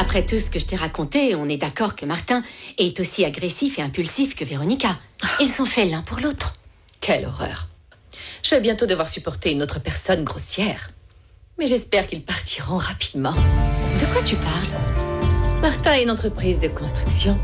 Après tout ce que je t'ai raconté, on est d'accord que Martin est aussi agressif et impulsif que Véronica. Ils sont faits l'un pour l'autre. Quelle horreur. Je vais bientôt devoir supporter une autre personne grossière. Mais j'espère qu'ils partiront rapidement. De quoi tu parles? Martin a une entreprise de construction.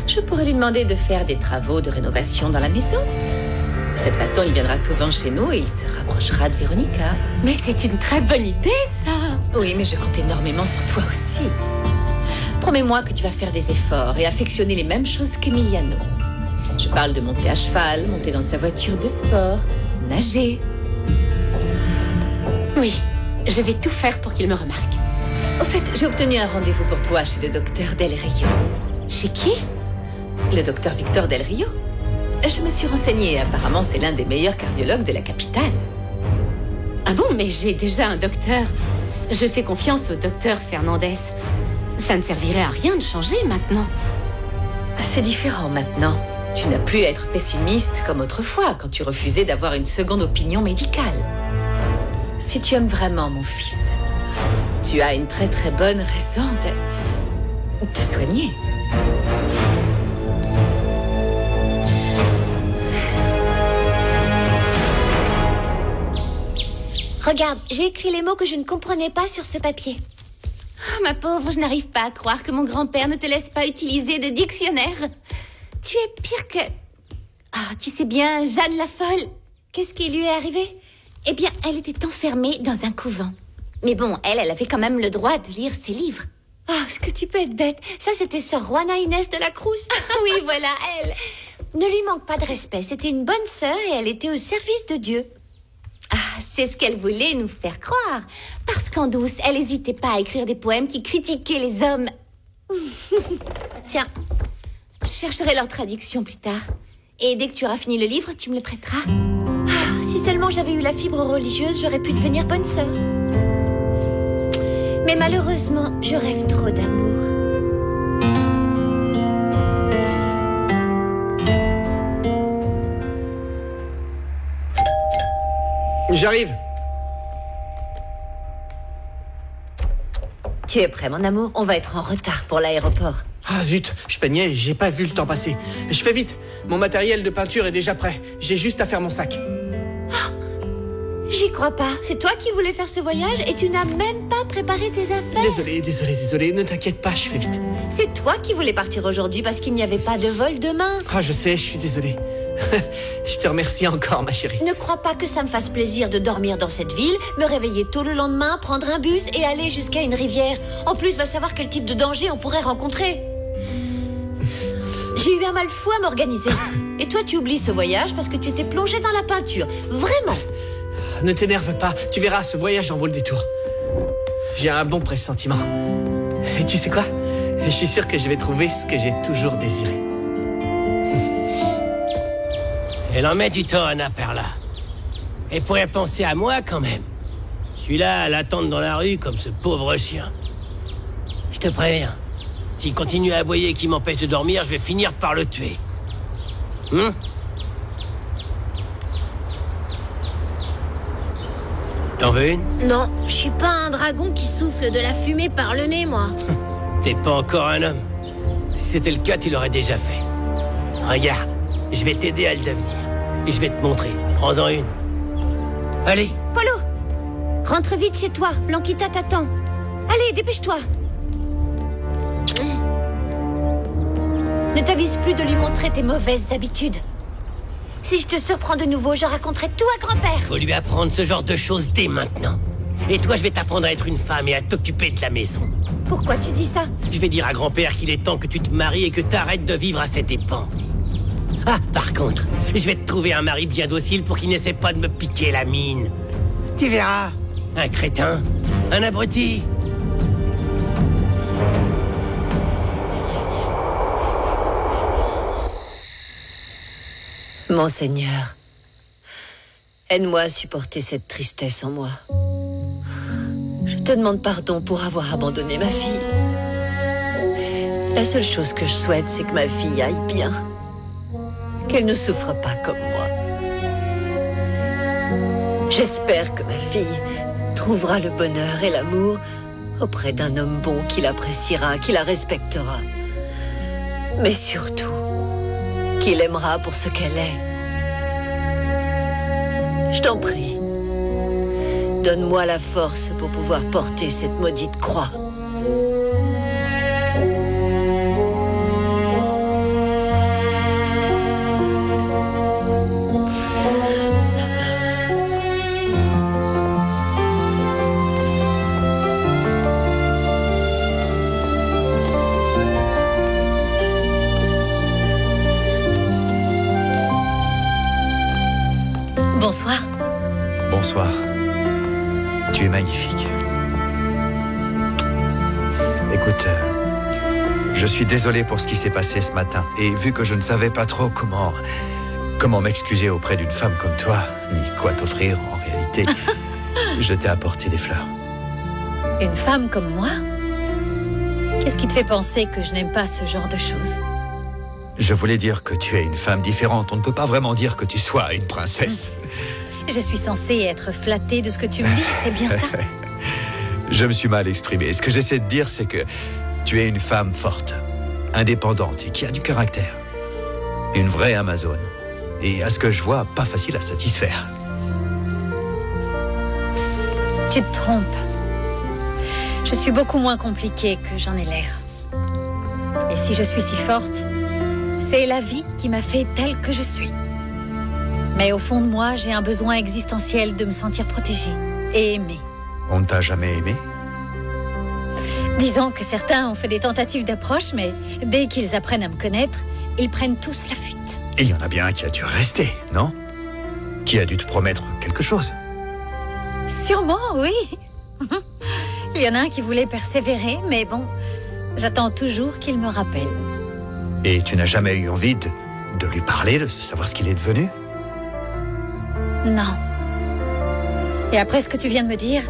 Je pourrais lui demander de faire des travaux de rénovation dans la maison. De cette façon, il viendra souvent chez nous et il se rapprochera de Véronica. Mais c'est une très bonne idée, ça. Oui, mais je compte énormément sur toi aussi. Promets-moi que tu vas faire des efforts et affectionner les mêmes choses qu'Emiliano. Je parle de monter à cheval, monter dans sa voiture de sport, nager. Oui, je vais tout faire pour qu'il me remarque. Au fait, j'ai obtenu un rendez-vous pour toi chez le docteur Del Rio. Chez qui? Le docteur Victor Del Rio. Je me suis renseignée. Apparemment, c'est l'un des meilleurs cardiologues de la capitale. Ah bon, mais j'ai déjà un docteur. Je fais confiance au docteur Fernandez. Ça ne servirait à rien de changer maintenant. C'est différent maintenant. Tu n'as plus à être pessimiste comme autrefois quand tu refusais d'avoir une seconde opinion médicale. Si tu aimes vraiment mon fils, tu as une très très bonne raison de te soigner. Regarde, j'ai écrit les mots que je ne comprenais pas sur ce papier. Oh, ma pauvre, je n'arrive pas à croire que mon grand-père ne te laisse pas utiliser de dictionnaire. Tu es pire que... Ah, tu sais bien, Jeanne la folle. Qu'est-ce qui lui est arrivé? Eh bien, elle était enfermée dans un couvent. Mais bon, elle avait quand même le droit de lire ses livres. Ah, est-ce que tu peux être bête? Ça, c'était sœur Juana Inès de la Cruz. Oui, voilà, elle. Ne lui manque pas de respect. C'était une bonne sœur et elle était au service de Dieu. Ah, c'est ce qu'elle voulait nous faire croire. Parce qu'en douce, elle n'hésitait pas à écrire des poèmes qui critiquaient les hommes. Tiens, je chercherai leur traduction plus tard. Et dès que tu auras fini le livre, tu me le prêteras. Ah, si seulement j'avais eu la fibre religieuse, j'aurais pu devenir bonne sœur. Mais malheureusement, je rêve trop d'amour. J'arrive. Tu es prêt, mon amour? On va être en retard pour l'aéroport. Ah zut, je peignais, j'ai pas vu le temps passer. Je fais vite, mon matériel de peinture est déjà prêt. J'ai juste à faire mon sac. J'y crois pas. C'est toi qui voulais faire ce voyage et tu n'as même pas préparé tes affaires. Désolé, ne t'inquiète pas, je fais vite. C'est toi qui voulais partir aujourd'hui parce qu'il n'y avait pas de vol demain. Ah, je sais, je suis désolé. Je te remercie encore, ma chérie. Ne crois pas que ça me fasse plaisir de dormir dans cette ville, me réveiller tôt le lendemain, prendre un bus et aller jusqu'à une rivière. En plus, va savoir quel type de danger on pourrait rencontrer. J'ai eu un mal fou à m'organiser. Et toi, tu oublies ce voyage parce que tu étais plongé dans la peinture. Vraiment. Ne t'énerve pas, tu verras, ce voyage en vaut le détour. J'ai un bon pressentiment. Et tu sais quoi? Je suis sûr que je vais trouver ce que j'ai toujours désiré. Elle en met du temps, Anna Perla. Elle pourrait penser à moi, quand même. Je suis là à l'attendre dans la rue, comme ce pauvre chien. Je te préviens. S'il continue à aboyer et qu'il m'empêche de dormir, je vais finir par le tuer. T'en veux une? Non, je suis pas un dragon qui souffle de la fumée par le nez, moi. T'es pas encore un homme. Si c'était le cas, tu l'aurais déjà fait. Regarde, je vais t'aider à le devenir. Et je vais te montrer. Prends-en une. Allez. Polo, rentre vite chez toi. Blanquita t'attend. Allez, dépêche-toi. Ne t'avise plus de lui montrer tes mauvaises habitudes. Si je te surprends de nouveau, je raconterai tout à grand-père. Faut lui apprendre ce genre de choses dès maintenant. Et toi, je vais t'apprendre à être une femme et à t'occuper de la maison. Pourquoi tu dis ça? Je vais dire à grand-père qu'il est temps que tu te maries et que t'arrêtes de vivre à ses dépens. Ah, par contre, je vais te trouver un mari bien docile pour qu'il n'essaie pas de me piquer la mine. Tu verras. Un crétin. Un abruti. Mon Seigneur, aide-moi à supporter cette tristesse en moi. Je te demande pardon pour avoir abandonné ma fille. La seule chose que je souhaite, c'est que ma fille aille bien. Qu'elle ne souffre pas comme moi. J'espère que ma fille trouvera le bonheur et l'amour auprès d'un homme bon qui l'appréciera, qui la respectera. Mais surtout, qui l'aimera pour ce qu'elle est. Je t'en prie, donne-moi la force pour pouvoir porter cette maudite croix. Bonsoir. Bonsoir. Tu es magnifique. Écoute, je suis désolé pour ce qui s'est passé ce matin. Et vu que je ne savais pas trop comment m'excuser auprès d'une femme comme toi, ni quoi t'offrir en réalité, je t'ai apporté des fleurs. Une femme comme moi? Qu'est-ce qui te fait penser que je n'aime pas ce genre de choses? Je voulais dire que tu es une femme différente. On ne peut pas vraiment dire que tu sois une princesse. Je suis censée être flattée de ce que tu me dis, c'est bien ça? Je me suis mal exprimé. Ce que j'essaie de dire, c'est que tu es une femme forte, indépendante et qui a du caractère. Une vraie Amazone. Et à ce que je vois, pas facile à satisfaire. Tu te trompes. Je suis beaucoup moins compliquée que j'en ai l'air. Et si je suis si forte, c'est la vie qui m'a fait telle que je suis. Mais au fond de moi, j'ai un besoin existentiel de me sentir protégée et aimée. On ne t'a jamais aimé? Disons que certains ont fait des tentatives d'approche, mais dès qu'ils apprennent à me connaître, ils prennent tous la fuite. Et il y en a bien un qui a dû rester, non? Qui a dû te promettre quelque chose? Sûrement, oui. Il y en a un qui voulait persévérer, mais bon, j'attends toujours qu'il me rappelle. Et tu n'as jamais eu envie de lui parler, de savoir ce qu'il est devenu? Non. Et après ce que tu viens de me dire,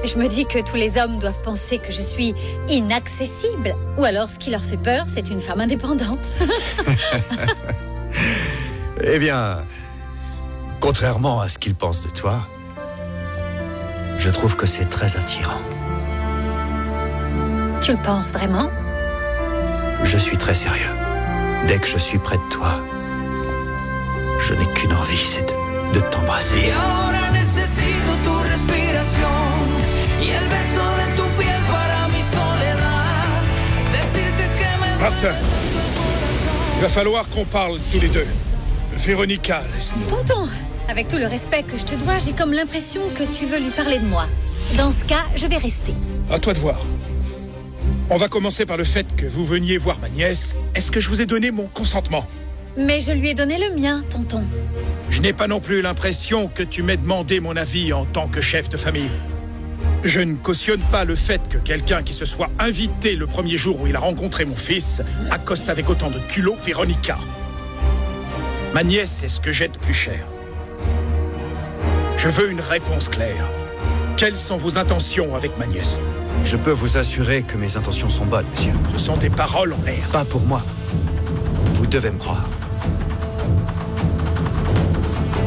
je me dis que tous les hommes doivent penser que je suis inaccessible. Ou alors ce qui leur fait peur, c'est une femme indépendante. Eh bien, contrairement à ce qu'ils pensent de toi, je trouve que c'est très attirant. Tu le penses vraiment? Je suis très sérieux. Dès que je suis près de toi, je n'ai qu'une envie, c'est de t'embrasser. Martin, il va falloir qu'on parle tous les deux. Véronica, laisse-nous. Tonton, avec tout le respect que je te dois, j'ai comme l'impression que tu veux lui parler de moi. Dans ce cas, je vais rester. À toi de voir. On va commencer par le fait que vous veniez voir ma nièce. Est-ce que je vous ai donné mon consentement? Mais je lui ai donné le mien, tonton. Je n'ai pas non plus l'impression que tu m'aies demandé mon avis en tant que chef de famille. Je ne cautionne pas le fait que quelqu'un qui se soit invité le premier jour où il a rencontré mon fils accoste avec autant de culot Véronica. Ma nièce est ce que j'ai de plus cher. Je veux une réponse claire. Quelles sont vos intentions avec ma nièce? Je peux vous assurer que mes intentions sont bonnes, monsieur. Ce sont des paroles en l'air. Pas pour moi. Vous devez me croire.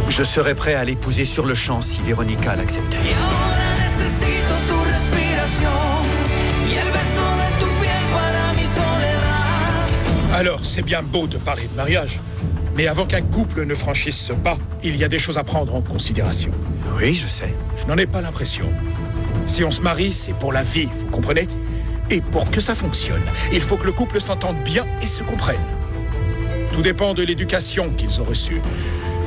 Je serais prêt à l'épouser sur le champ si Véronica l'acceptait. Alors, c'est bien beau de parler de mariage, mais avant qu'un couple ne franchisse ce pas, il y a des choses à prendre en considération. Oui, je sais. Je n'en ai pas l'impression. Si on se marie, c'est pour la vie, vous comprenez? Et pour que ça fonctionne, il faut que le couple s'entende bien et se comprenne. Tout dépend de l'éducation qu'ils ont reçue.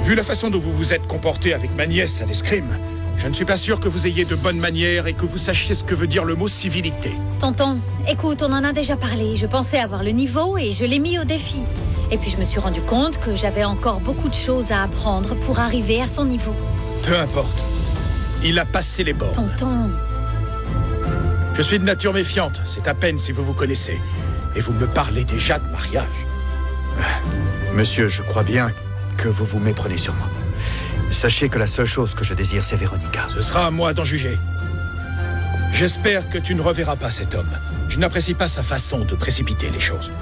Vu la façon dont vous vous êtes comporté avec ma nièce à l'escrime, je ne suis pas sûr que vous ayez de bonnes manières et que vous sachiez ce que veut dire le mot civilité. Tonton, écoute, on en a déjà parlé. Je pensais avoir le niveau et je l'ai mis au défi. Et puis je me suis rendu compte que j'avais encore beaucoup de choses à apprendre pour arriver à son niveau. Peu importe. Il a passé les bornes. Tonton... Je suis de nature méfiante, c'est à peine si vous vous connaissez. Et vous me parlez déjà de mariage. Monsieur, je crois bien que vous vous méprenez sur moi. Sachez que la seule chose que je désire, c'est Véronica. Ce sera à moi d'en juger. J'espère que tu ne reverras pas cet homme. Je n'apprécie pas sa façon de précipiter les choses.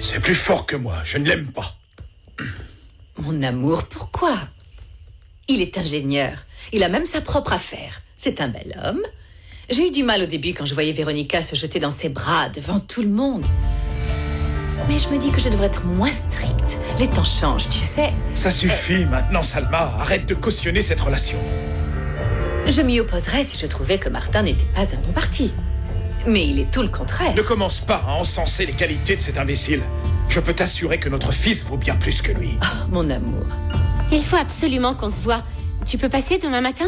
C'est plus fort que moi, je ne l'aime pas. Mon amour, pourquoi? Il est ingénieur. Il a même sa propre affaire. C'est un bel homme. J'ai eu du mal au début quand je voyais Véronica se jeter dans ses bras devant tout le monde. Mais je me dis que je devrais être moins stricte. Les temps changent, tu sais. Ça suffit maintenant, Salma. Arrête de cautionner cette relation. Je m'y opposerais si je trouvais que Martin n'était pas un bon parti. Mais il est tout le contraire. Ne commence pas à encenser les qualités de cet imbécile. Je peux t'assurer que notre fils vaut bien plus que lui. Oh, mon amour. Il faut absolument qu'on se voit. Tu peux passer demain matin?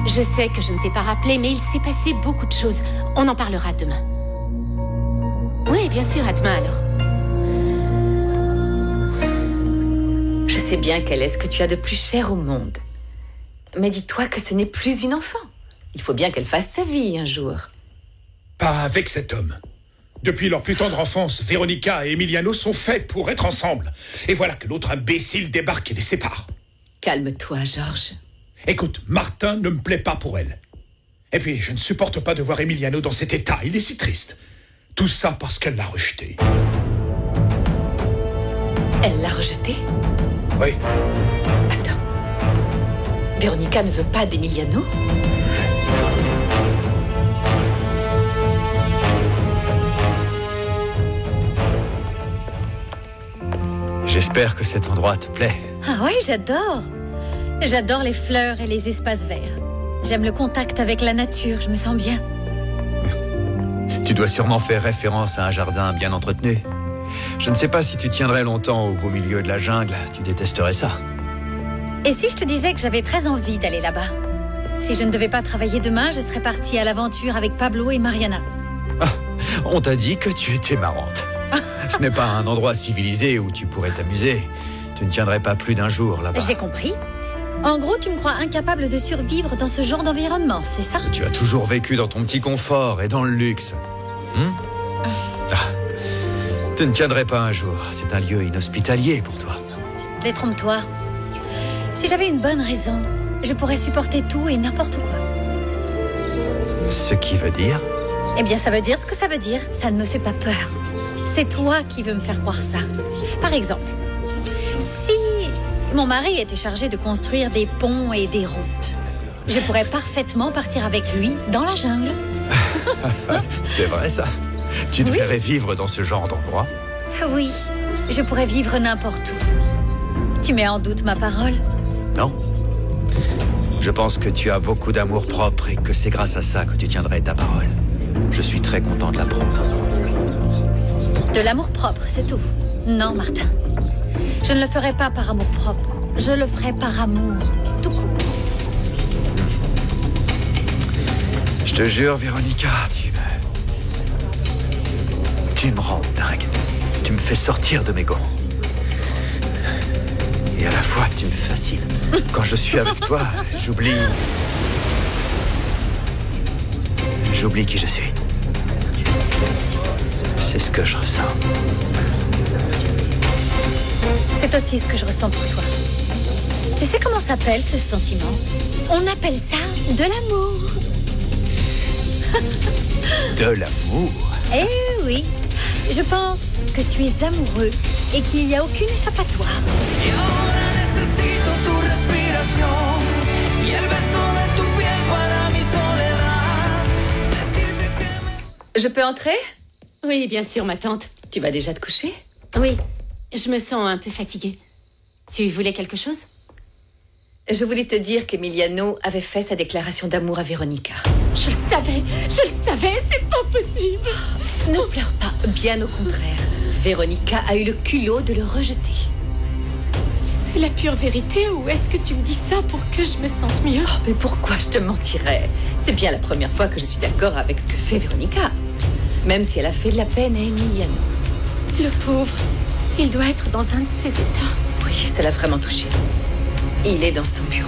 Je sais que je ne t'ai pas rappelé, mais il s'est passé beaucoup de choses. On en parlera demain. Oui, bien sûr, à demain alors. Je sais bien quel est ce que tu as de plus cher au monde. Mais dis-toi que ce n'est plus une enfant. Il faut bien qu'elle fasse sa vie un jour. Pas avec cet homme. Depuis leur plus tendre enfance, Véronica et Emiliano sont faits pour être ensemble. Et voilà que l'autre imbécile débarque et les sépare. Calme-toi, Georges. Écoute, Martin ne me plaît pas pour elle. Et puis, je ne supporte pas de voir Emiliano dans cet état. Il est si triste. Tout ça parce qu'elle l'a rejeté. Elle l'a rejeté? Oui. Attends. Véronica ne veut pas d'Emiliano? J'espère que cet endroit te plaît. Ah oui, j'adore. J'adore les fleurs et les espaces verts. J'aime le contact avec la nature, je me sens bien. Tu dois sûrement faire référence à un jardin bien entretenu. Je ne sais pas si tu tiendrais longtemps au beau milieu de la jungle. Tu détesterais ça. Et si je te disais que j'avais très envie d'aller là-bas? Si je ne devais pas travailler demain, je serais partie à l'aventure avec Pablo et Mariana. Ah, on t'a dit que tu étais marrante. Ce n'est pas un endroit civilisé où tu pourrais t'amuser. Tu ne tiendrais pas plus d'un jour là-bas. J'ai compris. En gros, tu me crois incapable de survivre dans ce genre d'environnement, c'est ça? Tu as toujours vécu dans ton petit confort et dans le luxe. Tu ne tiendrais pas un jour. C'est un lieu inhospitalier pour toi. Détrompe-toi. Si j'avais une bonne raison, je pourrais supporter tout et n'importe quoi. Ce qui veut dire? Eh bien, ça veut dire ce que ça veut dire. Ça ne me fait pas peur. C'est toi qui veux me faire croire ça. Par exemple, si mon mari était chargé de construire des ponts et des routes, je pourrais parfaitement partir avec lui dans la jungle. C'est vrai ça? Tu te verrais vivre dans ce genre d'endroit? Oui, je pourrais vivre n'importe où. Tu mets en doute ma parole? Non. Je pense que tu as beaucoup d'amour-propre et que c'est grâce à ça que tu tiendrais ta parole. Je suis très content de l'apprendre. De l'amour-propre, c'est tout. Non, Martin. Je ne le ferai pas par amour-propre. Je le ferai par amour, tout court. Je te jure, Véronica, tu me rends dingue. Tu me fais sortir de mes gonds. Et à la fois, tu me fascines. Quand je suis avec toi, j'oublie qui je suis. C'est ce que je ressens. C'est aussi ce que je ressens pour toi. Tu sais comment s'appelle ce sentiment? On appelle ça de l'amour. De l'amour? Eh oui. Je pense que tu es amoureux et qu'il n'y a aucune échappatoire. Je peux entrer? Oui, bien sûr, ma tante. Tu vas déjà te coucher? Oui, je me sens un peu fatiguée. Tu voulais quelque chose? Je voulais te dire qu'Emiliano avait fait sa déclaration d'amour à Véronica. Je le savais, c'est pas possible. Ne pleure pas, bien au contraire. Véronica a eu le culot de le rejeter. C'est la pure vérité ou est-ce que tu me dis ça pour que je me sente mieux? Oh, mais pourquoi je te mentirais? C'est bien la première fois que je suis d'accord avec ce que fait Véronica. Même si elle a fait de la peine à Emiliano. Le pauvre, il doit être dans un de ses états. Oui, ça l'a vraiment touché. Il est dans son bureau.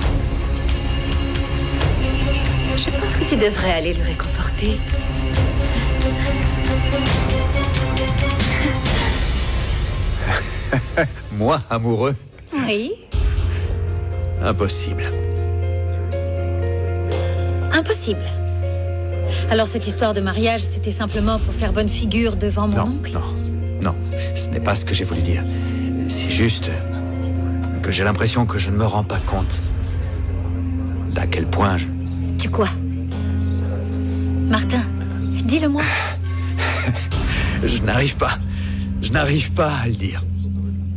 Je pense que tu devrais aller le réconforter. Moi, amoureux? Oui. Impossible. Impossible. Alors cette histoire de mariage, c'était simplement pour faire bonne figure devant mon oncle? Non. Non, ce n'est pas ce que j'ai voulu dire. C'est juste que j'ai l'impression que je ne me rends pas compte d'à quel point je... Tu quoi? Martin, dis-le-moi. Je n'arrive pas à le dire.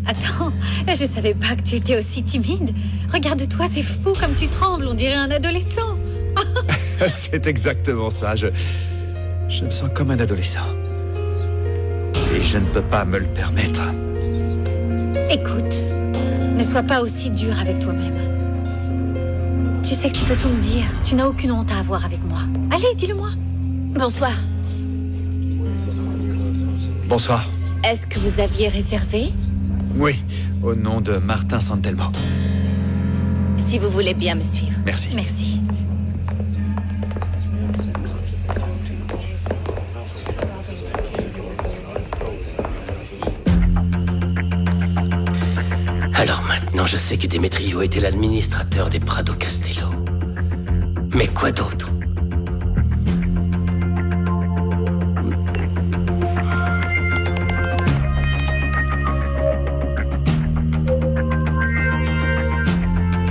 Attends, je savais pas que tu étais aussi timide. Regarde-toi, c'est fou comme tu trembles, on dirait un adolescent. C'est exactement ça, je me sens comme un adolescent. Et je ne peux pas me le permettre. Écoute, ne sois pas aussi dur avec toi-même. Tu sais que tu peux tout me dire, tu n'as aucune honte à avoir avec moi. Allez, dis-le-moi. Bonsoir. Bonsoir. Est-ce que vous aviez réservé? Oui, au nom de Martin Santelmo. Si vous voulez bien me suivre. Merci. Merci. Alors maintenant, je sais que Demetrio était l'administrateur des Prado Castello. Mais quoi d'autre?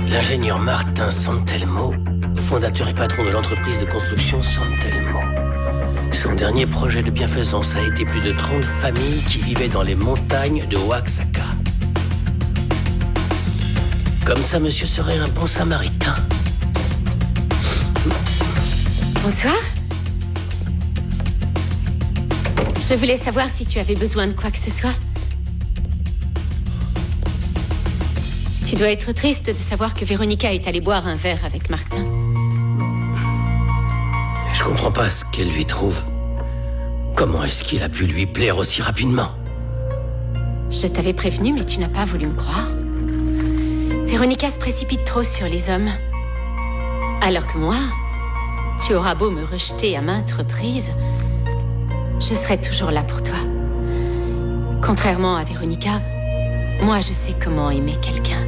L'ingénieur Martin Santelmo, fondateur et patron de l'entreprise de construction Santelmo. Son dernier projet de bienfaisance a été plus de 30 familles qui vivaient dans les montagnes de Oaxaca. Comme ça, monsieur serait un bon samaritain. Bonsoir. Je voulais savoir si tu avais besoin de quoi que ce soit. Tu dois être triste de savoir que Véronica est allée boire un verre avec Martin. Je comprends pas ce qu'elle lui trouve. Comment est-ce qu'il a pu lui plaire aussi rapidement? Je t'avais prévenu, mais tu n'as pas voulu me croire. Véronica se précipite trop sur les hommes. Alors que moi, tu auras beau me rejeter à maintes reprises, je serai toujours là pour toi. Contrairement à Véronica, moi je sais comment aimer quelqu'un.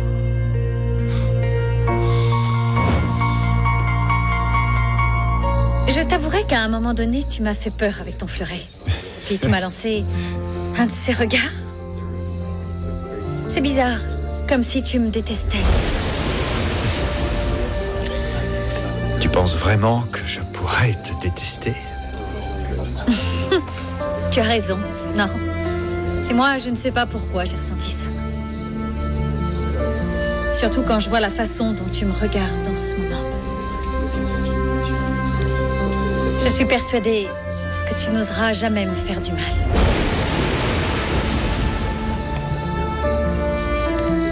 Je t'avouerai qu'à un moment donné, tu m'as fait peur avec ton fleuret. Puis tu m'as lancé un de ces regards. C'est bizarre, comme si tu me détestais. Tu penses vraiment que je pourrais te détester? Tu as raison, non. C'est moi, je ne sais pas pourquoi j'ai ressenti ça. Surtout quand je vois la façon dont tu me regardes en ce moment. Je suis persuadée que tu n'oseras jamais me faire du mal.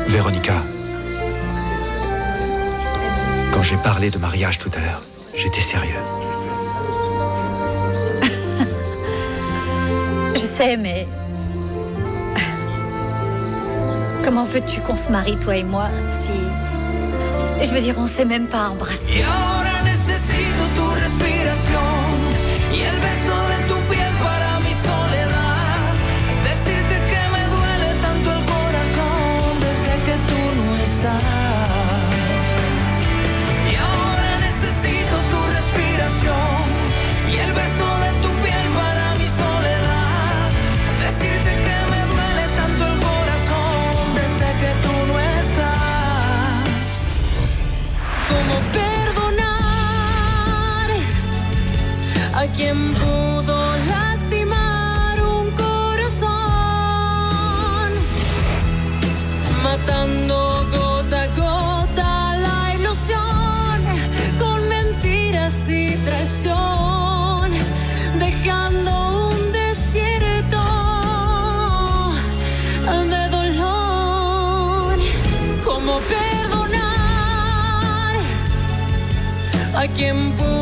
Véronica, quand j'ai parlé de mariage tout à l'heure, j'étais sérieux. Je sais, mais... Comment veux-tu qu'on se marie, toi et moi, si... Je veux dire, on ne s'est même pas embrassé. Y el beso de tu piel para mi soledad. Decirte que me duele tanto el corazón desde que tú no estás. Y ahora necesito tu respiración. Y el beso de tu piel para mi soledad. Decirte que me duele tanto el corazón desde que tú no estás. ¿Cómo perdonar a quien pudo lastimar un corazón, matando gota a gota la ilusión, con mentiras y traición, dejando un desierto de dolor? ¿Cómo perdonar a quien pudo